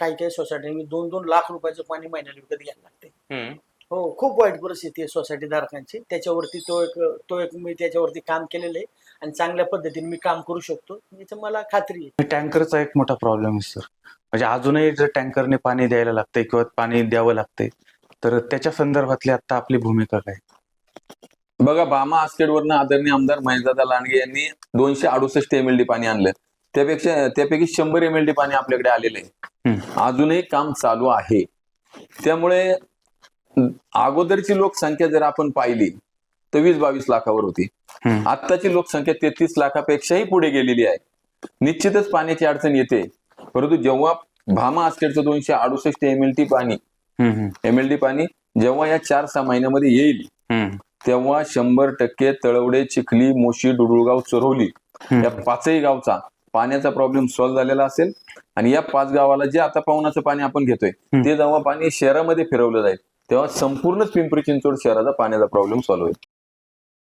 काही काही सोसायटी 2-2 लाख रुपयाचं पाणी महिन्याला विकत घ्यायला लागते. हो, खूप वाईट परिस्थिती आहे सोसायटी धारकांची. त्याच्यावरती तो एक मी त्याच्यावरती काम केलेलं आहे आणि चांगल्या पद्धतीने मी काम करू शकतो याची मला खात्री आहे. टँकरचा एक मोठा प्रॉब्लेम आहे सर. म्हणजे अजूनही जर टँकरने पाणी द्यायला लागतंय किंवा पाणी द्यावं लागतंय तर त्याच्या संदर्भातली आता आपली भूमिका काय? बघा, भामा आसखेडवरनं आदरणीय आमदार महेशदादा लांडगे यांनी 268 MLD पाणी आणलं. त्यापैकी 100 MLD पाणी आपल्याकडे आलेलं आहे. अजूनही काम चालू आहे. त्यामुळे अगोदरची लोकसंख्या जर आपण पाहिली तर 20-22 लाखावर होती. आत्ताची लोकसंख्या 33 लाखापेक्षाही पुढे गेलेली आहे. निश्चितच पाण्याची अडचण येते. परंतु जेव्हा भामा आसखेडचं 268 MLD पाणी जेव्हा या 4-6 महिन्यामध्ये येईल तेव्हा 100% तळवडे, चिखली, मोशी, डुडुळगाव, चोरवली या 5ही गावचा पाण्याचा प्रॉब्लेम सॉल्व्ह झालेला असेल. आणि या 5 गावाला जे आता पावनाचं पाणी आपण घेतोय ते जेव्हा पाणी शहरामध्ये फिरवलं जाईल तेव्हा संपूर्ण पिंपरी चिंचवड शहराचा पाण्याचा प्रॉब्लेम सॉल्व्ह होईल.